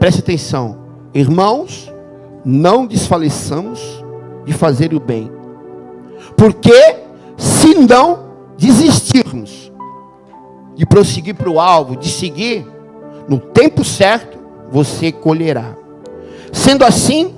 preste atenção, irmãos, não desfaleçamos de fazer o bem, porque se não desistirmos de prosseguir para o alvo, de seguir, no tempo certo, você colherá. Sendo assim,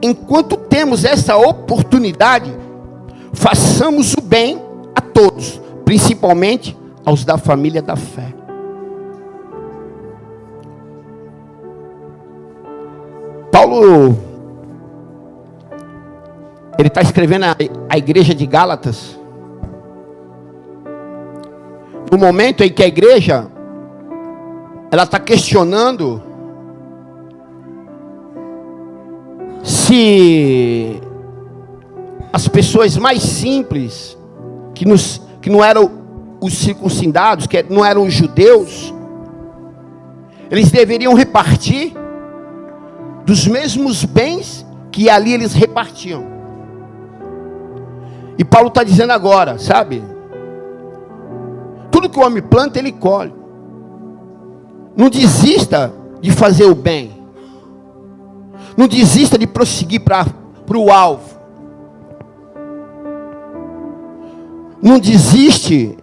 enquanto temos essa oportunidade, façamos o bem a todos, principalmente aos da família da fé. Paulo, ele está escrevendo a igreja de Gálatas, no momento em que a igreja, ela está questionando se as pessoas mais simples, que não eram os circuncidados, que não eram os judeus, eles deveriam repartir dos mesmos bens que ali eles repartiam. E Paulo está dizendo agora, sabe? Tudo que o homem planta, ele colhe. Não desista de fazer o bem. Não desista de prosseguir para o alvo. Não desiste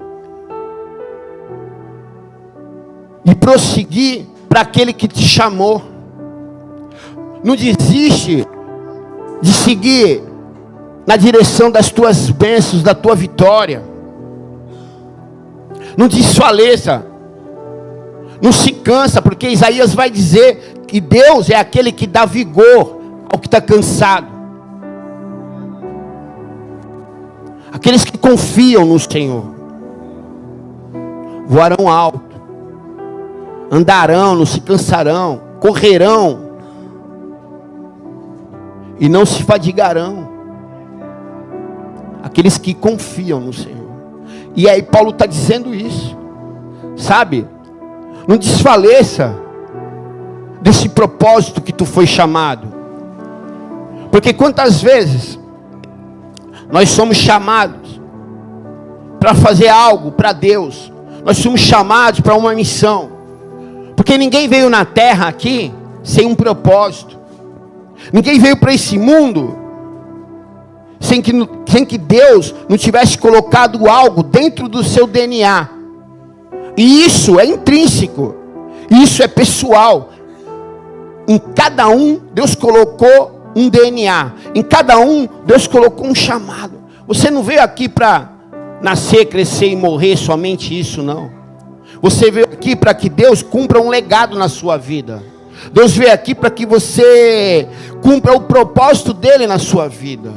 de prosseguir para aquele que te chamou. Não desiste de seguir na direção das tuas bênçãos, da tua vitória. Não desfaleça. Não se cansa, porque Isaías vai dizer que Deus é aquele que dá vigor ao que está cansado. Aqueles que confiam no Senhor voarão alto, andarão, não se cansarão, correrão e não se fadigarão. Aqueles que confiam no Senhor. E aí Paulo está dizendo isso, sabe? Não desfaleça desse propósito que tu foi chamado. Porque quantas vezes nós somos chamados para fazer algo para Deus, nós somos chamados para uma missão, porque ninguém veio na terra aqui sem um propósito. Ninguém veio para esse mundo sem que Deus não tivesse colocado algo dentro do seu DNA. E isso é intrínseco, isso é pessoal. Em cada um Deus colocou um DNA, em cada um Deus colocou um chamado. Você não veio aqui para nascer, crescer e morrer, somente isso, não. Você veio aqui para que Deus cumpra um legado na sua vida. Deus veio aqui para que você cumpra o propósito dele na sua vida.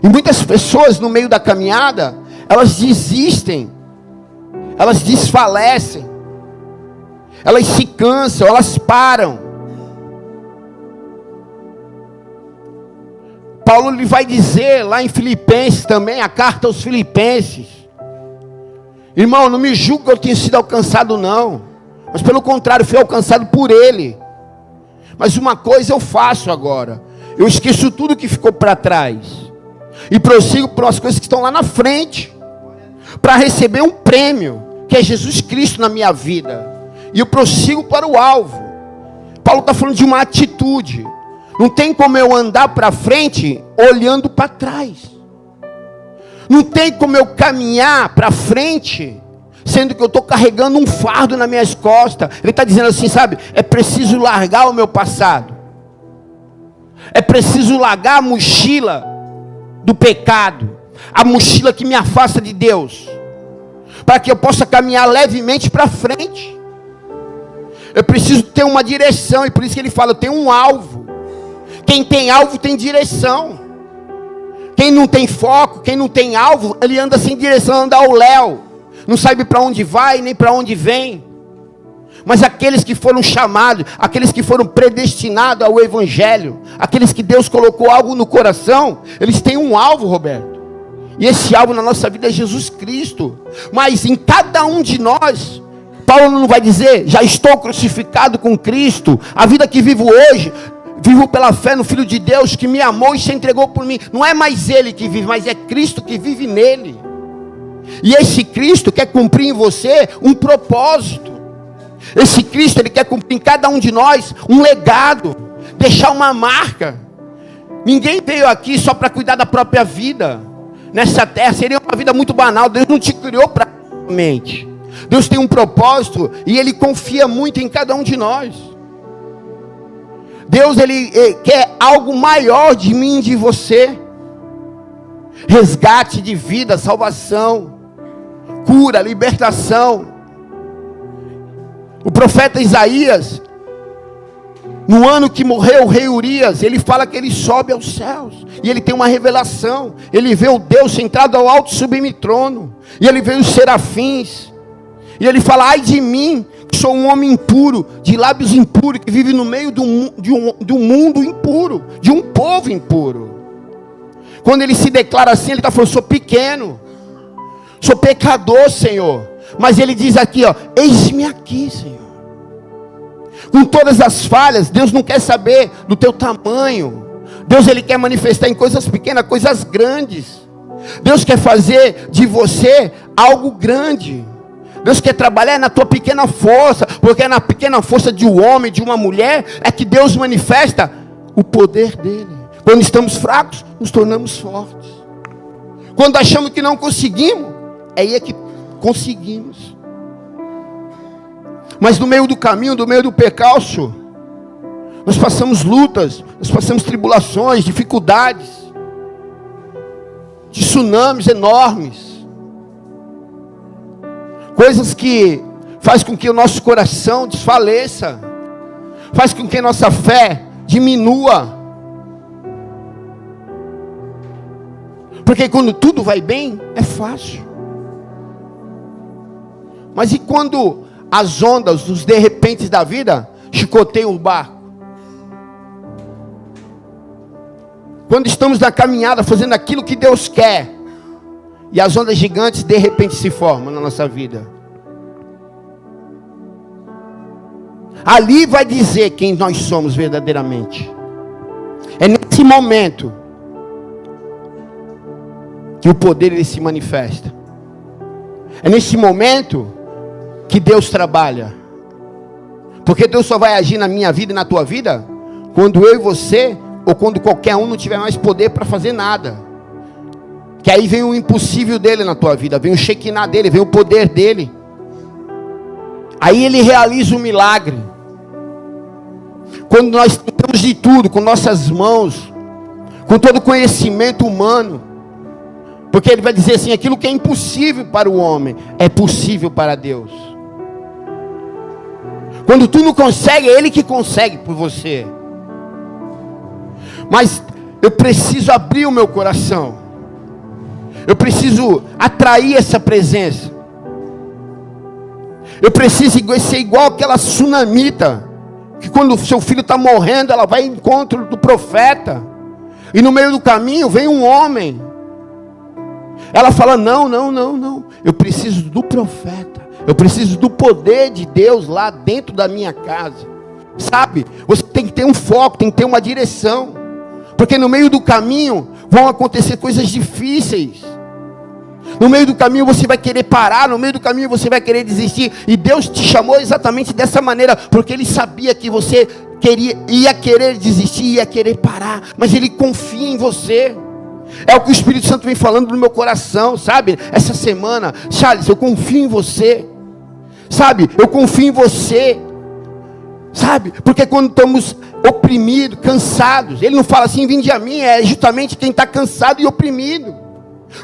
E muitas pessoas no meio da caminhada, elas desistem, elas desfalecem, elas se cansam, elas param. Paulo lhe vai dizer lá em Filipenses também, a carta aos Filipenses: irmão, não me julgue que eu tenha sido alcançado não, mas pelo contrário, fui alcançado por ele. Mas uma coisa eu faço agora, eu esqueço tudo que ficou para trás e prossigo para as coisas que estão lá na frente, para receber um prêmio, que é Jesus Cristo na minha vida. E eu prossigo para o alvo. Paulo está falando de uma atitude. Não tem como eu andar para frente olhando para trás. Não tem como eu caminhar para frente sendo que eu estou carregando um fardo nas minhas costas. Ele está dizendo assim, sabe? É preciso largar o meu passado. É preciso largar a mochila do pecado, a mochila que me afasta de Deus, para que eu possa caminhar levemente para frente. Eu preciso ter uma direção, e por isso que ele fala, eu tenho um alvo. Quem tem alvo tem direção. Quem não tem foco, quem não tem alvo, ele anda sem direção, anda ao léu, não sabe para onde vai, nem para onde vem. Mas aqueles que foram chamados, aqueles que foram predestinados ao Evangelho, aqueles que Deus colocou algo no coração, eles têm um alvo, Roberto. E esse alvo na nossa vida é Jesus Cristo. Mas em cada um de nós, Paulo não vai dizer, já estou crucificado com Cristo, a vida que vivo hoje, vivo pela fé no Filho de Deus que me amou e se entregou por mim. Não é mais ele que vive, mas é Cristo que vive nele. E esse Cristo quer cumprir em você um propósito. Esse Cristo, Ele quer cumprir em cada um de nós um legado, deixar uma marca. Ninguém veio aqui só para cuidar da própria vida. Nessa terra seria uma vida muito banal. Deus não te criou para mente. Deus tem um propósito e Ele confia muito em cada um de nós. Deus, Ele quer algo maior de mim e de você. Resgate de vida, salvação, cura, libertação. O profeta Isaías, no ano que morreu o rei Urias, ele fala que ele sobe aos céus. E ele tem uma revelação. Ele vê o Deus sentado ao alto sublime trono. E ele vê os serafins. E ele fala: ai de mim, que sou um homem impuro, de lábios impuros, que vive no meio de um mundo impuro, de um povo impuro. Quando ele se declara assim, ele está falando: sou pequeno, sou pecador, Senhor. Mas ele diz aqui, ó: eis-me aqui, Senhor. Com todas as falhas, Deus não quer saber do teu tamanho. Deus, Ele quer manifestar em coisas pequenas, coisas grandes. Deus quer fazer de você algo grande. Deus quer trabalhar na tua pequena força, porque é na pequena força de um homem, de uma mulher, é que Deus manifesta o poder dEle. Quando estamos fracos, nos tornamos fortes. Quando achamos que não conseguimos, é aí que conseguimos. Mas no meio do caminho, no meio do percalço, nós passamos lutas, nós passamos tribulações, dificuldades, tsunamis enormes, coisas que faz com que o nosso coração desfaleça, faz com que a nossa fé diminua. Porque quando tudo vai bem, é fácil. Mas e quando as ondas, os de repentes da vida chicoteiam o barco? Quando estamos na caminhada fazendo aquilo que Deus quer, e as ondas gigantes de repente se formam na nossa vida, ali vai dizer quem nós somos verdadeiramente. É nesse momento que o poder ele se manifesta. É nesse momento que Deus trabalha. Porque Deus só vai agir na minha vida e na tua vida quando eu e você, ou quando qualquer um não tiver mais poder para fazer nada. Que aí vem o impossível dele na tua vida, vem o Shekinah dele, vem o poder dele. Aí ele realiza o milagre. Quando nós tentamos de tudo, com nossas mãos, com todo o conhecimento humano, porque ele vai dizer assim: aquilo que é impossível para o homem, é possível para Deus. Quando tu não consegue, é Ele que consegue por você. Mas eu preciso abrir o meu coração. Eu preciso atrair essa presença. Eu preciso ser igual aquela sunamita, que quando o seu filho está morrendo, ela vai ao encontro do profeta. E no meio do caminho vem um homem. Ela fala: não. Eu preciso do profeta. Eu preciso do poder de Deus lá dentro da minha casa. Sabe? Você tem que ter um foco, tem que ter uma direção. Porque no meio do caminho vão acontecer coisas difíceis. No meio do caminho você vai querer parar, no meio do caminho você vai querer desistir. E Deus te chamou exatamente dessa maneira, porque Ele sabia que você ia querer desistir, ia querer parar. Mas Ele confia em você. É o que o Espírito Santo vem falando no meu coração, sabe? Essa semana: Charles, eu confio em você. Sabe? Eu confio em você. Sabe? Porque quando estamos oprimidos, cansados, Ele não fala assim: vinde a mim. É justamente quem está cansado e oprimido.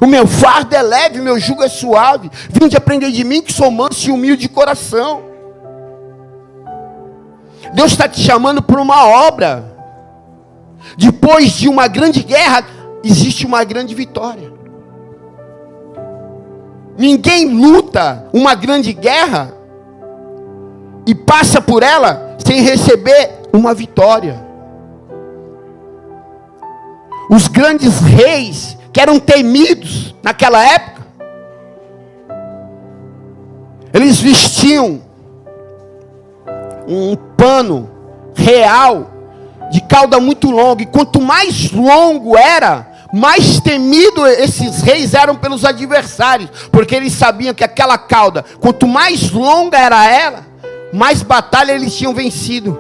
O meu fardo é leve, o meu jugo é suave. Vinde aprender de mim, que sou manso e humilde de coração. Deus está te chamando para uma obra. Depois de uma grande guerra, existe uma grande vitória. Ninguém luta uma grande guerra e passa por ela sem receber uma vitória. Os grandes reis que eram temidos naquela época, eles vestiam um pano real de cauda muito longa, e quanto mais longo era, mais temido esses reis eram pelos adversários, porque eles sabiam que aquela cauda, quanto mais longa era ela, mais batalha eles tinham vencido,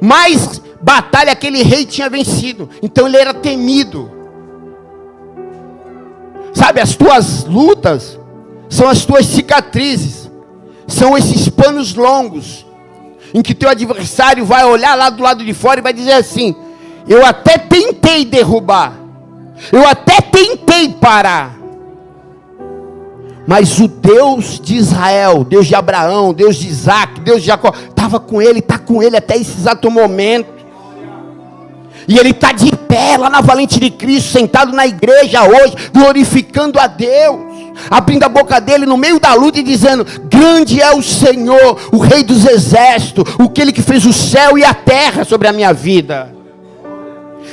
mais batalha aquele rei tinha vencido, então ele era temido. Sabe, as tuas lutas são as tuas cicatrizes, são esses panos longos, em que teu adversário vai olhar lá do lado de fora e vai dizer assim: eu até tentei derrubar, eu até tentei parar, mas o Deus de Israel, Deus de Abraão, Deus de Isaac, Deus de Jacó, estava com ele, está com ele até esse exato momento. E ele está de pé lá na Valente de Cristo, sentado na igreja hoje, glorificando a Deus, abrindo a boca dele no meio da luta e dizendo: grande é o Senhor, o Rei dos exércitos, aquele que fez o céu e a terra sobre a minha vida.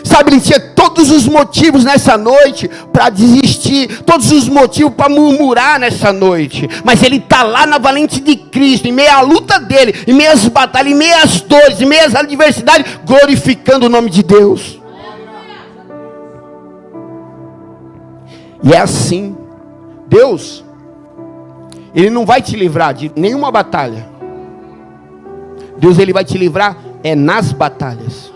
Sabe, ele tinha todos os motivos nessa noite para desistir, todos os motivos para murmurar nessa noite, mas ele está lá na Valente de Cristo, em meio à luta dele, em meio às batalhas, em meio às dores, em meio às adversidades, glorificando o nome de Deus. E é assim, Deus, ele não vai te livrar de nenhuma batalha. Deus, ele vai te livrar nas batalhas.